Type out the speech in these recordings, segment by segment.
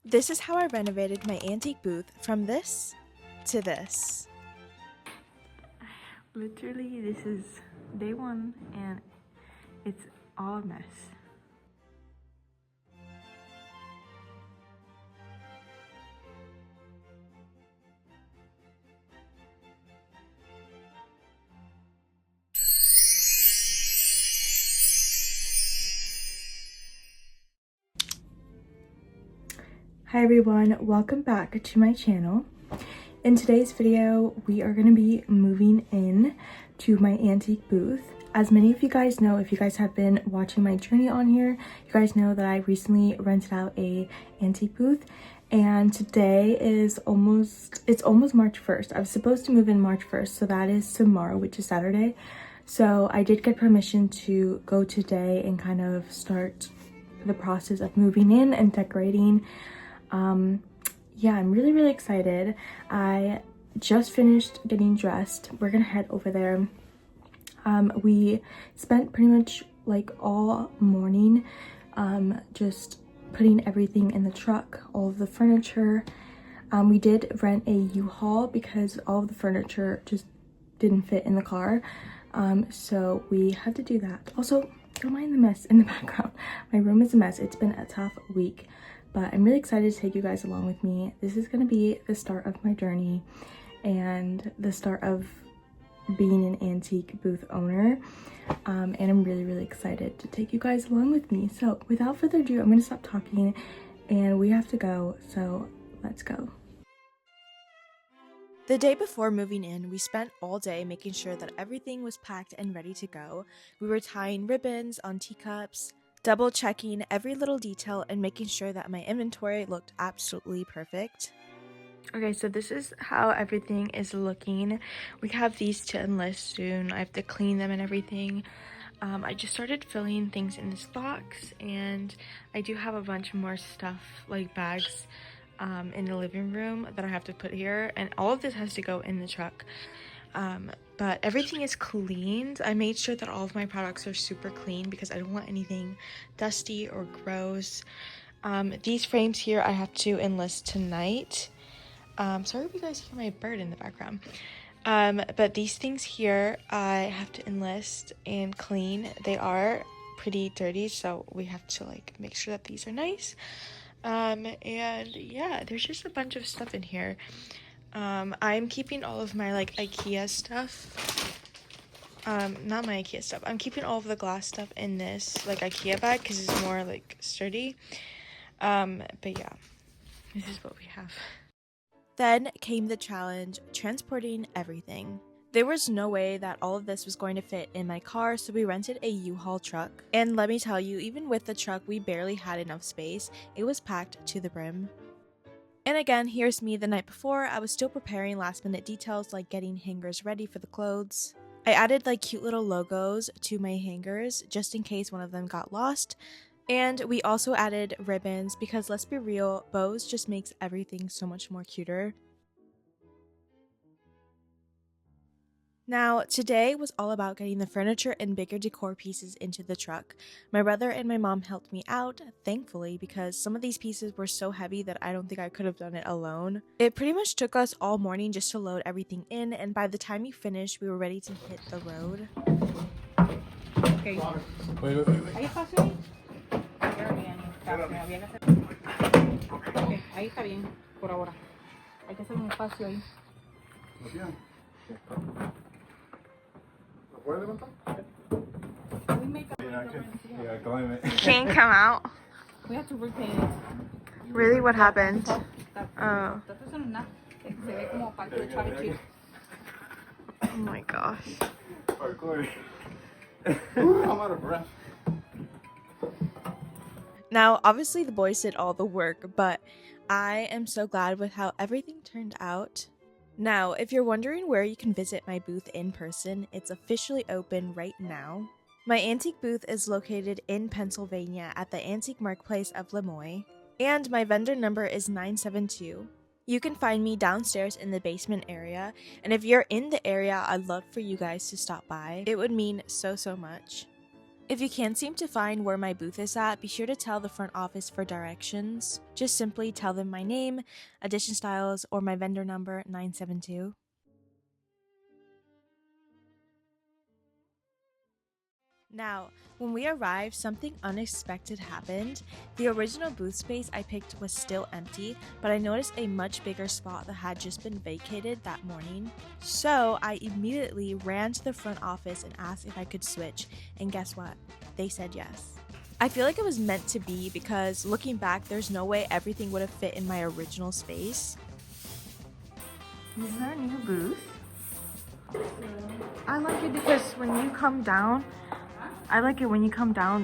This is how I renovated my antique booth from this to this. Literally, this is day one and it's all a mess. Hi everyone, welcome back to my channel. In today's video, we are going to be moving in to my antique booth. As many of you guys know, if you guys have been watching my journey on here, you guys know that I recently rented out a antique booth, and today is almost March 1st. I was supposed to move in March 1st, so that is tomorrow, which is Saturday. So I did get permission to go today and kind of start the process of moving in and decorating. Yeah, I'm really excited. I just finished getting dressed. We're gonna head over there. We spent pretty much like all morning just putting everything in the truck, all of the furniture. We did rent a U-Haul because all of the furniture just didn't fit in the car, so we had to do that. Also, don't mind the mess in the background. My room is a mess. It's been a tough week, but I'm really excited to take you guys along with me. This is going to be the start of my journey and the start of being an antique booth owner, and I'm really excited to take you guys along with me. So without further ado, I'm going to stop talking and we have to go, so let's go. The day before moving in, we spent all day making sure that everything was packed and ready to go. We were tying ribbons on teacups, double checking every little detail, and making sure that my inventory looked absolutely perfect. Okay, so this is how everything is looking. We have these to enlist soon. I have to clean them and everything. I just started filling things in this box, and I do have a bunch more stuff, like bags, in the living room that I have to put here, and all of this has to go in the truck. But everything is cleaned. I made sure that all of my products are super clean because I don't want anything dusty or gross. These frames here I have to enlist tonight. Sorry if you guys hear my bird in the background. But these things here I have to enlist and clean. They are pretty dirty, so we have to like make sure that these are nice. And yeah, there's just a bunch of stuff in here. I'm keeping all of my like IKEA stuff. Not my IKEA stuff. I'm keeping all of the glass stuff in this like IKEA bag because it's more like sturdy. But yeah, this is what we have. Then came the challenge, transporting everything. There was no way that all of this was going to fit in my car, so we rented a U-Haul truck. And let me tell you, even with the truck, we barely had enough space. It was packed to the brim. And again, here's me the night before. I was still preparing last minute details like getting hangers ready for the clothes. I added like cute little logos to my hangers just in case one of them got lost. And we also added ribbons because let's be real, bows just makes everything so much more cuter. Now, today was all about getting the furniture and bigger decor pieces into the truck. My brother and my mom helped me out, thankfully, because some of these pieces were so heavy that I don't think I could have done it alone. It pretty much took us all morning just to load everything in, and by the time we finished, we were ready to hit the road. Okay. Wait. ¿Hay espacio ahí? Ok, ahí está bien, por ahora. Hay que hacer un espacio ahí. ¿Lo puedes levantar? Can't come out. We have to repaint it. Really? What happened? Oh. Se ve como parte de Shabby Chic. Oh my gosh. I'm out of breath. Now, obviously the boys did all the work, but I am so glad with how everything turned out. Now, if you're wondering where you can visit my booth in person, it's officially open right now. My antique booth is located in Pennsylvania at the Antique Marketplace of Lemoyne, and my vendor number is 972. You can find me downstairs in the basement area, and if you're in the area, I'd love for you guys to stop by. It would mean so much. If you can't seem to find where my booth is at, be sure to tell the front office for directions. Just simply tell them my name, Editionstyles, or my vendor number 972. Now, when we arrived, something unexpected happened. The original booth space I picked was still empty, but I noticed a much bigger spot that had just been vacated that morning. So I immediately ran to the front office and asked if I could switch, and guess what? They said yes. I feel like it was meant to be because looking back, there's no way everything would have fit in my original space. This is our new booth. I like it because when you come down,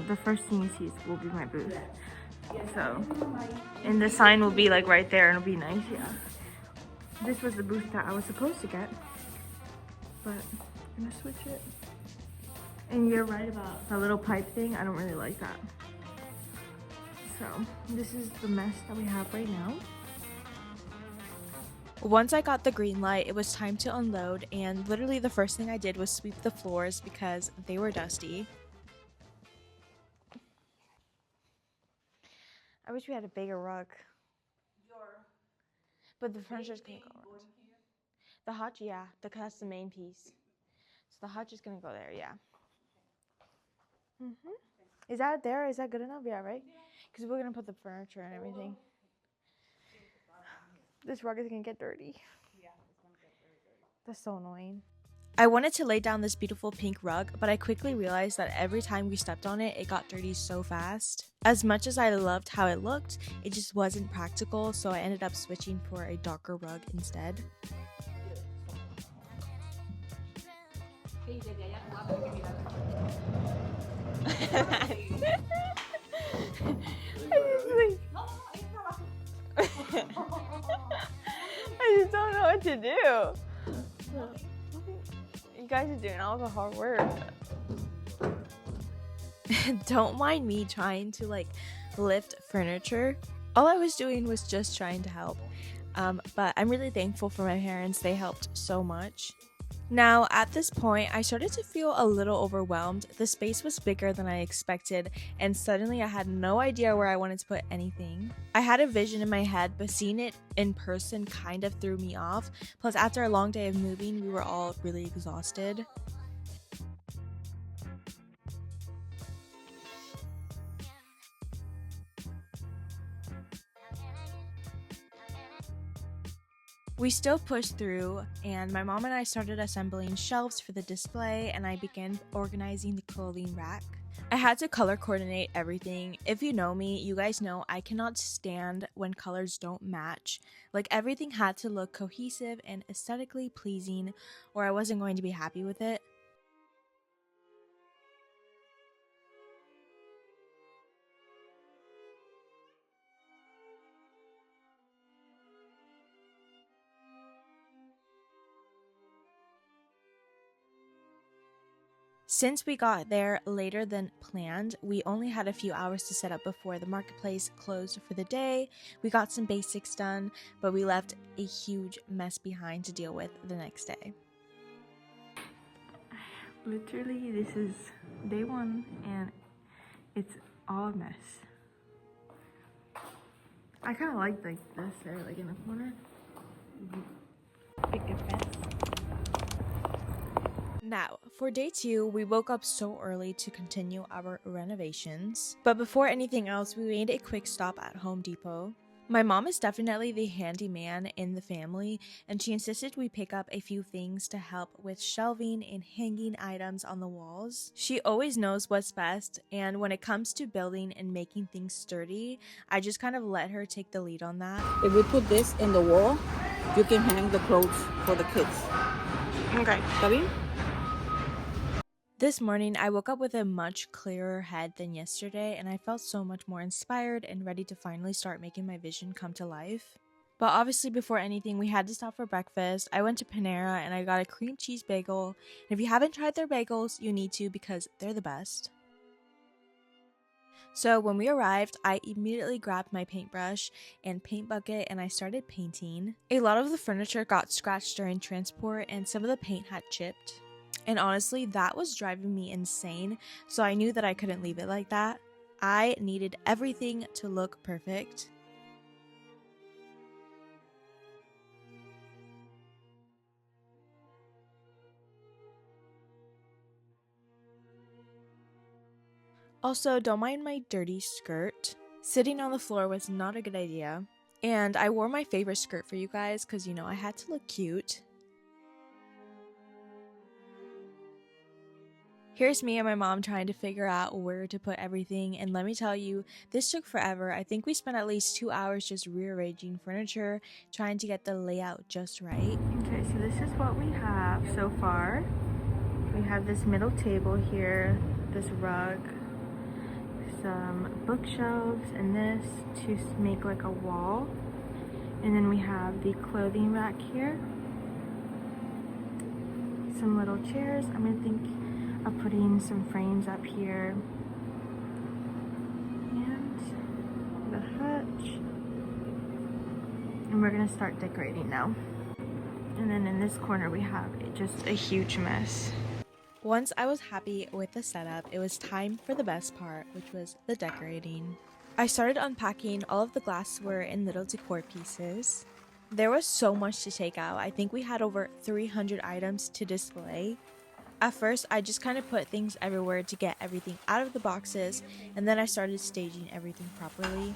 the first thing you see will be my booth. So, and the sign will be like right there and it'll be nice, yeah. This was the booth that I was supposed to get, but I'm gonna switch it. And you're right about the little pipe thing, I don't really like that. So, this is the mess that we have right now. Once I got the green light, it was time to unload, and literally the first thing I did was sweep the floors because they were dusty. I wish we had a bigger rug. But the furniture's gonna go around. The hutch, yeah, because that's the main piece. So the hutch is gonna go there, yeah. Is that there? Is that good enough? Yeah, right? Because we're gonna put the furniture and everything. This rug is gonna get dirty. That's so annoying. I wanted to lay down this beautiful pink rug, but I quickly realized that every time we stepped on it, it got dirty so fast. As much as I loved how it looked, it just wasn't practical, so I ended up switching for a darker rug instead. I just don't know what to do. You guys are doing all the hard work. Don't mind me trying to lift furniture. All I was doing was just trying to help. But I'm really thankful for my parents. They helped so much. Now, at this point, I started to feel a little overwhelmed. The space was bigger than I expected, and suddenly I had no idea where I wanted to put anything. I had a vision in my head, but seeing it in person kind of threw me off. Plus, after a long day of moving, we were all really exhausted. We still pushed through, and my mom and I started assembling shelves for the display, and I began organizing the clothing rack. I had to color coordinate everything. If you know me, you guys know I cannot stand when colors don't match. Everything had to look cohesive and aesthetically pleasing, or I wasn't going to be happy with it. Since we got there later than planned, we only had a few hours to set up before the marketplace closed for the day. We got some basics done, but we left a huge mess behind to deal with the next day. Literally, this is day one and it's all a mess. I kind of like this there, in the corner. Big difference. Now, for day 2, we woke up so early to continue our renovations. But before anything else, we made a quick stop at Home Depot. My mom is definitely the handyman in the family, and she insisted we pick up a few things to help with shelving and hanging items on the walls. She always knows what's best, and when it comes to building and making things sturdy, I just kind of let her take the lead on that. If we put this in the wall, you can hang the clothes for the kids. Okay. ¿Está bien? This morning, I woke up with a much clearer head than yesterday, and I felt so much more inspired and ready to finally start making my vision come to life. But obviously, before anything, we had to stop for breakfast. I went to Panera and I got a cream cheese bagel. And if you haven't tried their bagels, you need to because they're the best. So when we arrived, I immediately grabbed my paintbrush and paint bucket and I started painting. A lot of the furniture got scratched during transport and some of the paint had chipped. And honestly, that was driving me insane, so I knew that I couldn't leave it like that. I needed everything to look perfect. Also, don't mind my dirty skirt. Sitting on the floor was not a good idea. And I wore my favorite skirt for you guys because, you know, I had to look cute. Here's me and my mom trying to figure out where to put everything, and let me tell you, this took forever. I think we spent at least 2 hours just rearranging furniture, trying to get the layout just right. Okay, so this is what we have so far. We have this middle table here, this rug, some bookshelves, and this to make like a wall. And then we have the clothing rack here. Some little chairs. I'm gonna think of putting some frames up here. And the hutch. And we're gonna start decorating now. And then in this corner we have just a huge mess. Once I was happy with the setup, it was time for the best part, which was the decorating. I started unpacking all of the glassware and little decor pieces. There was so much to take out. I think we had over 300 items to display. At first, I just kind of put things everywhere to get everything out of the boxes, and then I started staging everything properly.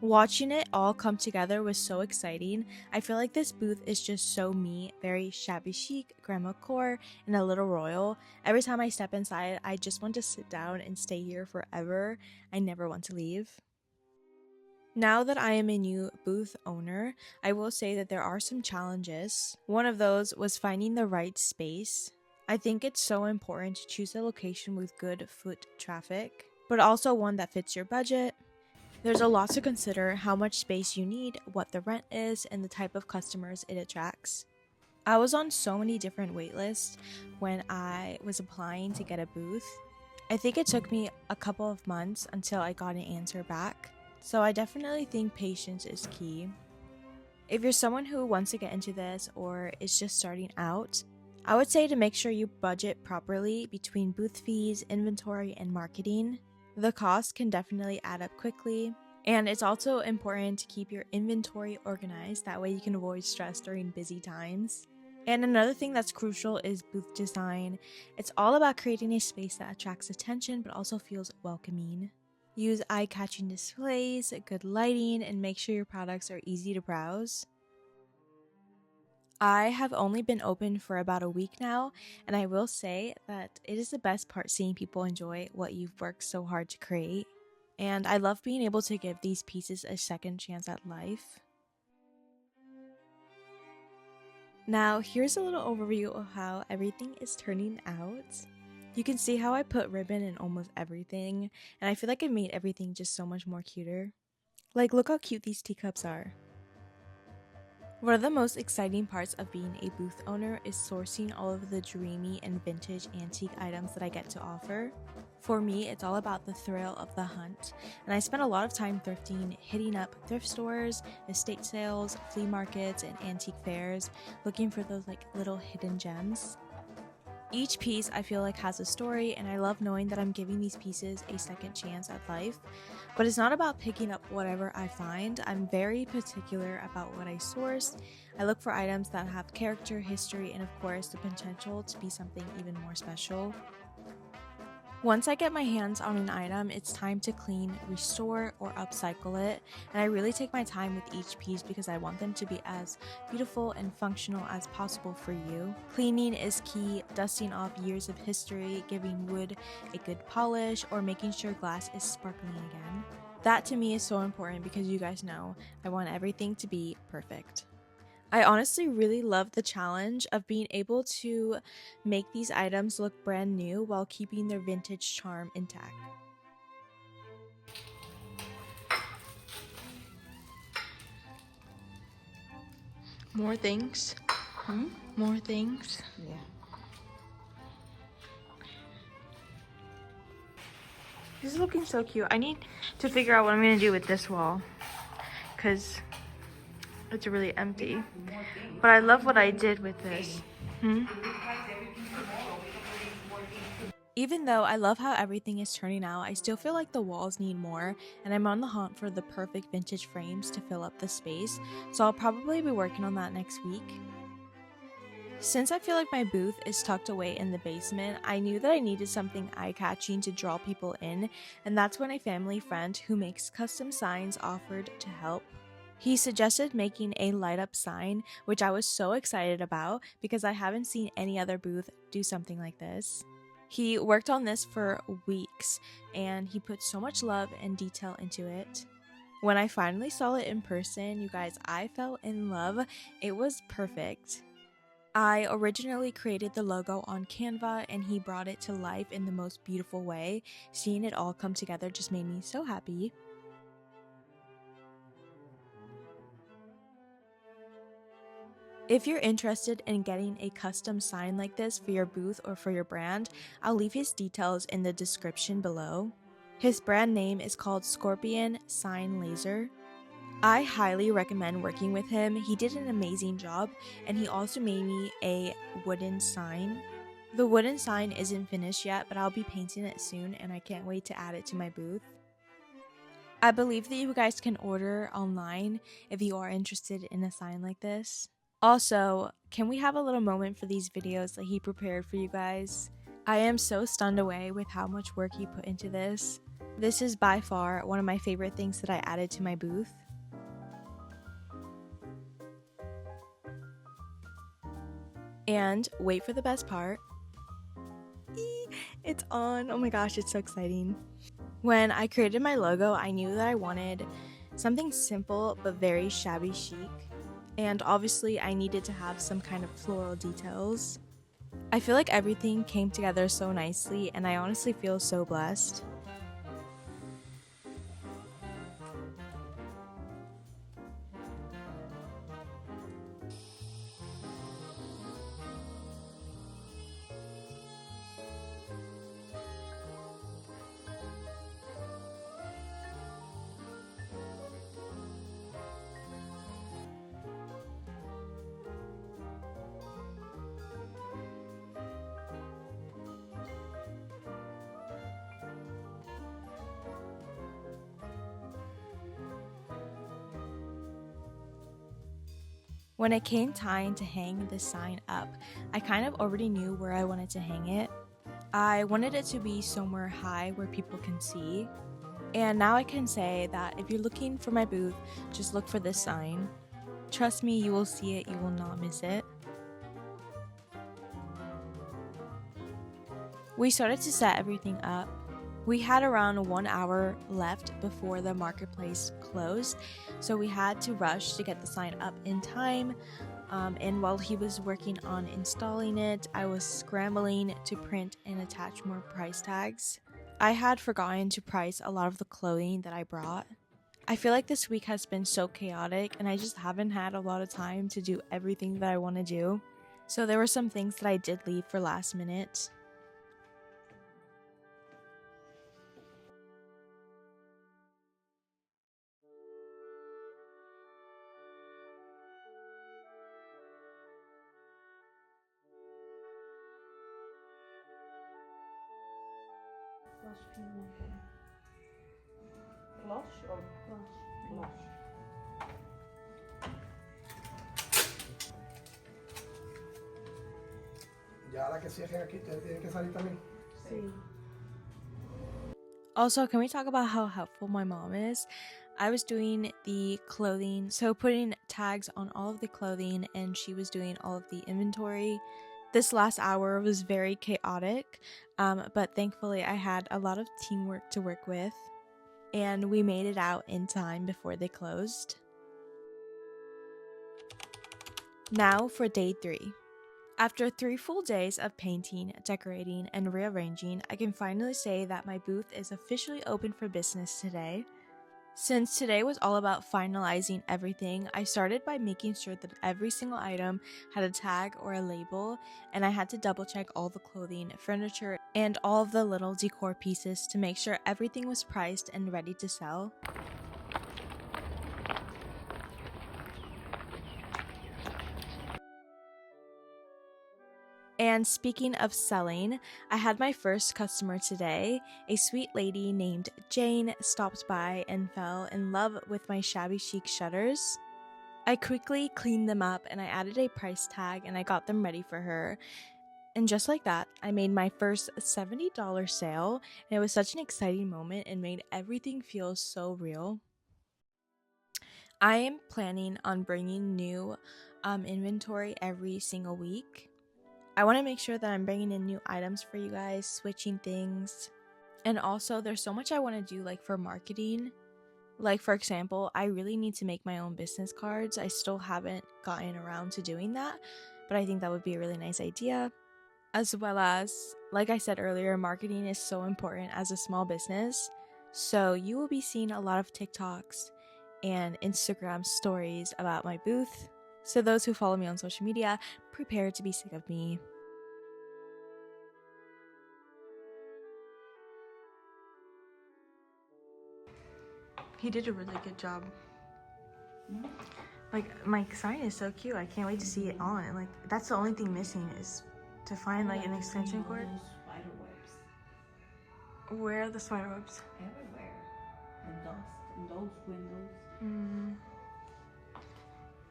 Watching it all come together was so exciting. I feel like this booth is just so me, very shabby chic, grandma core, and a little royal. Every time I step inside, I just want to sit down and stay here forever. I never want to leave. Now that I am a new booth owner, I will say that there are some challenges. One of those was finding the right space. I think it's so important to choose a location with good foot traffic, but also one that fits your budget. There's a lot to consider: how much space you need, what the rent is, and the type of customers it attracts. I was on so many different wait lists when I was applying to get a booth. I think it took me a couple of months until I got an answer back. So I definitely think patience is key. If you're someone who wants to get into this or is just starting out, I would say to make sure you budget properly between booth fees, inventory, and marketing. The cost can definitely add up quickly, and it's also important to keep your inventory organized. That way you can avoid stress during busy times. And another thing that's crucial is booth design. It's all about creating a space that attracts attention but also feels welcoming. Use eye-catching displays, good lighting, and make sure your products are easy to browse. I have only been open for about a week now, and I will say that it is the best part seeing people enjoy what you've worked so hard to create. And I love being able to give these pieces a second chance at life. Now, here's a little overview of how everything is turning out. You can see how I put ribbon in almost everything, and I feel like it made everything just so much more cuter. Like, look how cute these teacups are. One of the most exciting parts of being a booth owner is sourcing all of the dreamy and vintage antique items that I get to offer. For me, it's all about the thrill of the hunt, and I spend a lot of time thrifting, hitting up thrift stores, estate sales, flea markets, and antique fairs, looking for those like little hidden gems. Each piece I feel like has a story, and I love knowing that I'm giving these pieces a second chance at life. But it's not about picking up whatever I find. I'm very particular about what I source. I look for items that have character, history, and of course the potential to be something even more special. Once I get my hands on an item, it's time to clean, restore, or upcycle it, and I really take my time with each piece because I want them to be as beautiful and functional as possible for you. Cleaning is key, dusting off years of history, giving wood a good polish, or making sure glass is sparkling again. That to me is so important because you guys know I want everything to be perfect. I honestly really love the challenge of being able to make these items look brand new while keeping their vintage charm intact. More things? More things? Yeah. This is looking so cute. I need to figure out what I'm going to do with this wall, because It's really empty. But I love what I did with this. Even though I love how everything is turning out, I still feel like the walls need more, and I'm on the hunt for the perfect vintage frames to fill up the space, so I'll probably be working on that next week. Since I feel like my booth is tucked away in the basement, I knew that I needed something eye-catching to draw people in, and that's when a family friend who makes custom signs offered to help. He suggested making a light-up sign, which I was so excited about because I haven't seen any other booth do something like this. He worked on this for weeks, and he put so much love and detail into it. When I finally saw it in person, you guys, I fell in love. It was perfect. I originally created the logo on Canva, and he brought it to life in the most beautiful way. Seeing it all come together just made me so happy. If you're interested in getting a custom sign like this for your booth or for your brand, I'll leave his details in the description below. His brand name is called Scorpion Sign Laser. I highly recommend working with him. He did an amazing job, and he also made me a wooden sign. The wooden sign isn't finished yet, but I'll be painting it soon, and I can't wait to add it to my booth. I believe that you guys can order online if you are interested in a sign like this. Also, can we have a little moment for these videos that he prepared for you guys? I am so stunned away with how much work he put into this. This is by far one of my favorite things that I added to my booth. And wait for the best part. It's on. Oh my gosh, it's so exciting. When I created my logo, I knew that I wanted something simple but very shabby chic. And obviously I needed to have some kind of floral details. I feel like everything came together so nicely, and I honestly feel so blessed. When it came time to hang this sign up, I kind of already knew where I wanted to hang it. I wanted it to be somewhere high where people can see. And now I can say that if you're looking for my booth, just look for this sign. Trust me, you will see it, you will not miss it. We started to set everything up. We had around 1 hour left before the marketplace closed, so we had to rush to get the sign up in time. And while he was working on installing it, I was scrambling to print and attach more price tags. I had forgotten to price a lot of the clothing that I brought. I feel like this week has been so chaotic, and I just haven't had a lot of time to do everything that I want to do. So there were some things that I did leave for last minute. Plush or plush? Plush. Ya la que cierren aquí, ustedes tienen que salir también. Sí. Also, can we talk about how helpful my mom is? I was doing the clothing, so putting tags on all of the clothing, and she was doing all of the inventory. This last hour was very chaotic, but thankfully I had a lot of teamwork to work with, and we made it out in time before they closed. Now for day 3. After 3 full days of painting, decorating, and rearranging, I can finally say that my booth is officially open for business today. Since today was all about finalizing everything, I started by making sure that every single item had a tag or a label, and I had to double check all the clothing, furniture, and all of the little decor pieces to make sure everything was priced and ready to sell. And speaking of selling, I had my first customer today. A sweet lady named Jane stopped by and fell in love with my Shabby Chic shutters. I quickly cleaned them up and I added a price tag and I got them ready for her. And just like that, I made my first $70 sale, and it was such an exciting moment and made everything feel so real. I am planning on bringing new inventory every single week. I want to make sure that I'm bringing in new items for you guys, switching things. And also, there's so much I want to do like for marketing. Like, for example, I really need to make my own business cards. I still haven't gotten around to doing that, but I think that would be a really nice idea. As well as, like I said earlier, marketing is so important as a small business. So you will be seeing a lot of TikToks and Instagram stories about my booth. So those who follow me on social media, prepare to be sick of me. He did a really good job. Like, my sign is so cute. I can't wait to see it on. And like, that's the only thing missing is to find like an extension cord. Spider webs Where are the spider webs? everywhere, and dust in those windows.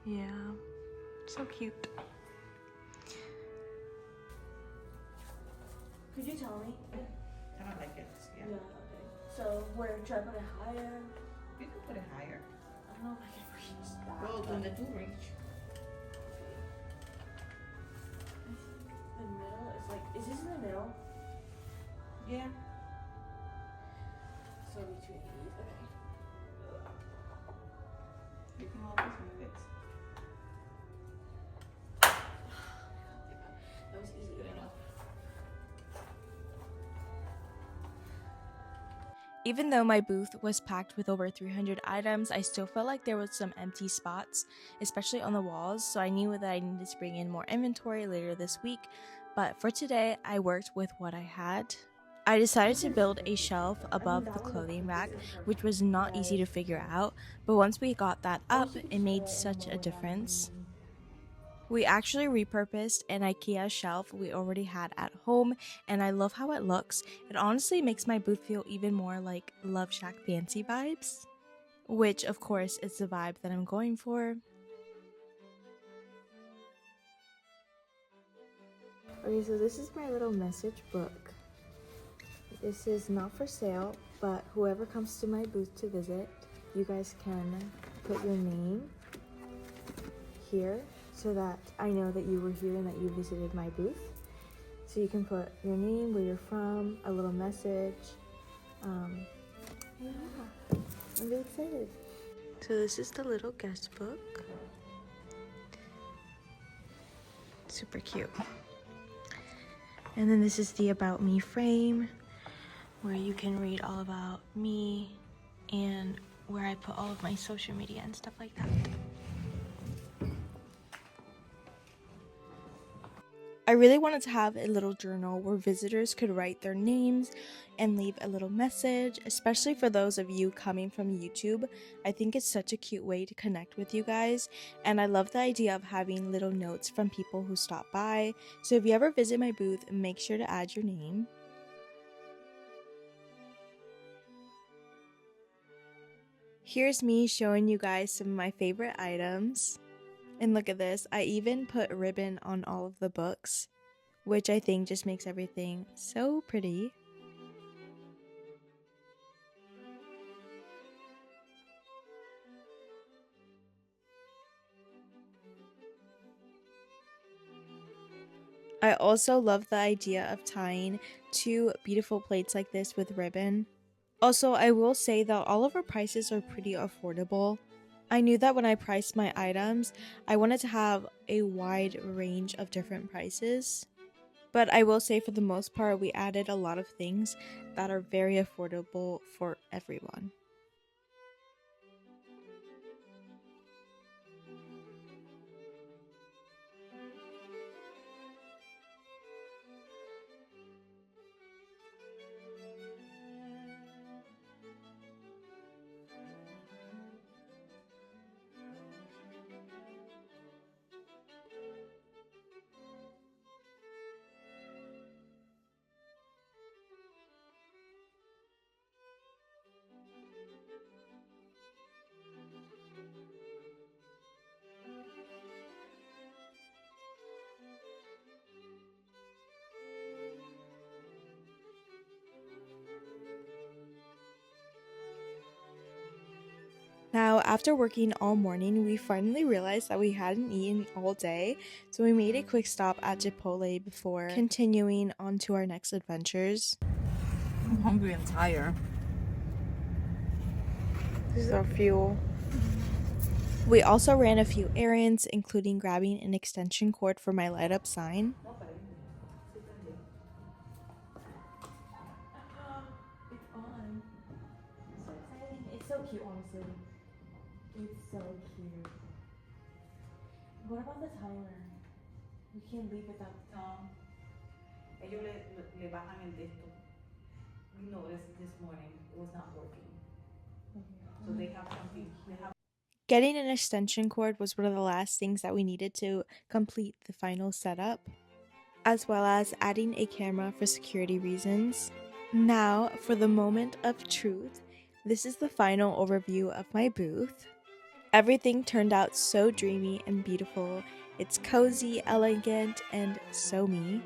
Yeah, so cute. Could you tell me? Kind of like it. Yeah. Okay. So where should I put it higher? You can put it higher. I don't know if I can reach that. Well, when the two reach. The middle is like, is this in the middle? Yeah. So between these, okay. You can always move it. That was easy enough. Even though my booth was packed with over 300 items, I still felt like there was some empty spots, especially on the walls, so I knew that I needed to bring in more inventory later this week, but for today, I worked with what I had. I decided to build a shelf above the clothing rack, which was not easy to figure out, but once we got that up, it made such a difference. We actually repurposed an IKEA shelf we already had at home, and I love how it looks. It honestly makes my booth feel even more like Love Shack fancy vibes, which of course is the vibe that I'm going for. Okay, so this is my little message book. This is not for sale, but whoever comes to my booth to visit, you guys can put your name here so that I know that you were here and that you visited my booth. So you can put your name, where you're from, a little message. Yeah, I'm really excited. So this is the little guest book. Super cute. And then this is the About Me frame, where you can read all about me and where I put all of my social media and stuff like that. I really wanted to have a little journal where visitors could write their names and leave a little message, especially for those of you coming from YouTube. I think it's such a cute way to connect with you guys, and I love the idea of having little notes from people who stop by. So if you ever visit my booth, make sure to add your name. Here's me showing you guys some of my favorite items. And look at this, I even put ribbon on all of the books, which I think just makes everything so pretty. I also love the idea of tying two beautiful plates like this with ribbon. Also, I will say that all of our prices are pretty affordable. I knew that when I priced my items, I wanted to have a wide range of different prices. But I will say for the most part, we added a lot of things that are very affordable for everyone. Now, after working all morning, we finally realized that we hadn't eaten all day, so we made a quick stop at Chipotle before continuing on to our next adventures. I'm hungry and tired. This is our fuel. We also ran a few errands, including grabbing an extension cord for my light up sign. It's on. So exciting. It's so cute, honestly. It's so cute. What about the timer? We can't leave without the No. Ellos le bajan el texto. We noticed this morning it was not working. So they have something. They have. Getting an extension cord was one of the last things that we needed to complete the final setup, as well as adding a camera for security reasons. Now, for the moment of truth, this is the final overview of my booth. Everything turned out so dreamy and beautiful. It's cozy, elegant, and so me.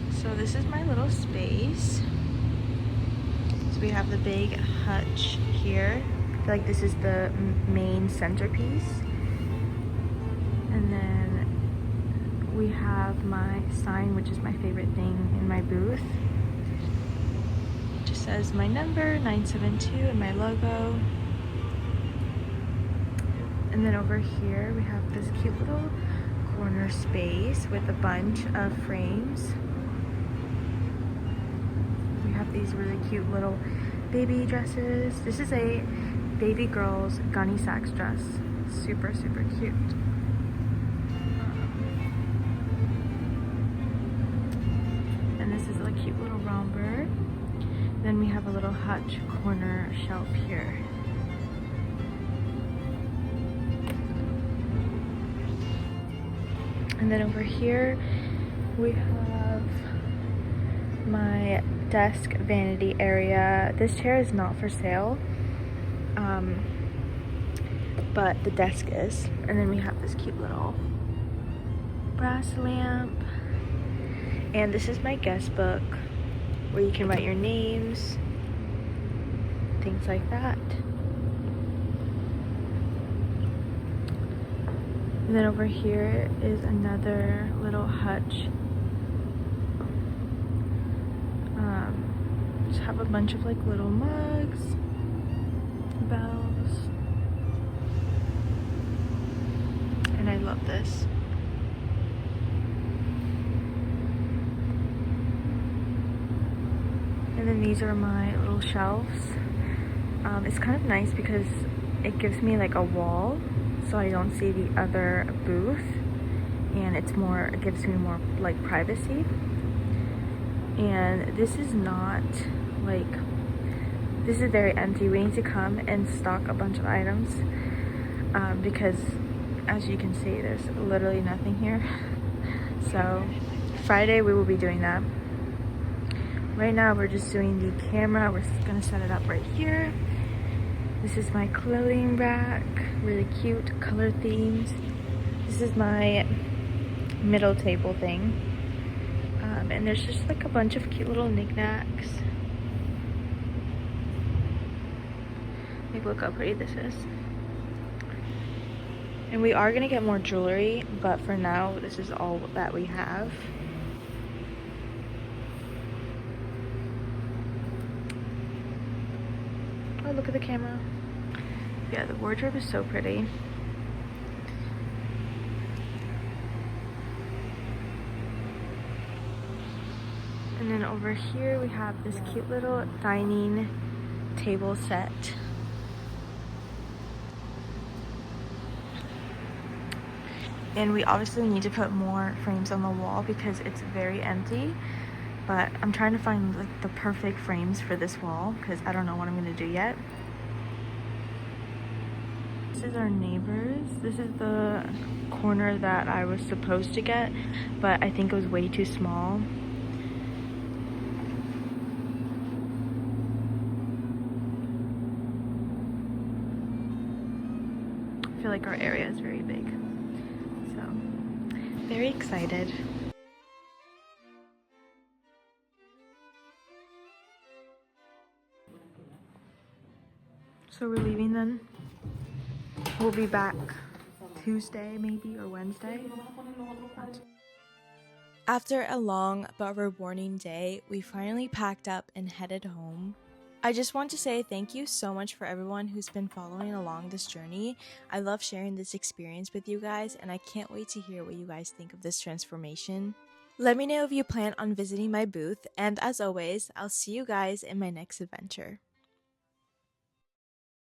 So this is my little space. So we have the big hutch here. I feel like this is the main centerpiece. And then we have my sign, which is my favorite thing in my booth. It just says my number, 972, and my logo. And then over here we have this cute little corner space with a bunch of frames. We have these really cute little baby dresses. This is a baby girl's gunny sacks dress. Super, super cute. And this is a cute little romper. Then we have a little hutch corner shelf here. And then over here we have my desk vanity area. This chair is not for sale, but the desk is. And then we have this cute little brass lamp. And this is my guest book where you can write your names, things like that. And then over here is another little hutch. Just have a bunch of little mugs, bells, and I love this. And then these are my little shelves. It's kind of nice because it gives me a wall, so I don't see the other booth, and it gives me more privacy. And this is not this is very empty. We need to come and stock a bunch of items because as you can see, there's literally nothing here. So Friday we will be doing that. Right now we're just doing the camera. We're just gonna set it up right here. This is my clothing rack, really cute color themes. This is my middle table thing. And there's just a bunch of cute little knickknacks. Look how pretty this is. And we are gonna get more jewelry, but for now, this is all that we have. Oh, look at the camera. Yeah, the wardrobe is so pretty. And then over here we have this cute little dining table set. And we obviously need to put more frames on the wall because it's very empty. But I'm trying to find like the perfect frames for this wall because I don't know what I'm gonna do yet. This is our neighbors. This is the corner that I was supposed to get, but I think it was way too small. I feel like our area is very big, so very excited. So we're leaving then. We'll be back Tuesday maybe or Wednesday. After a long but rewarding day, we finally packed up and headed home. I just want to say thank you so much for everyone who's been following along this journey. I love sharing this experience with you guys, and I can't wait to hear what you guys think of this transformation. Let me know if you plan on visiting my booth, and as always, I'll see you guys in my next adventure.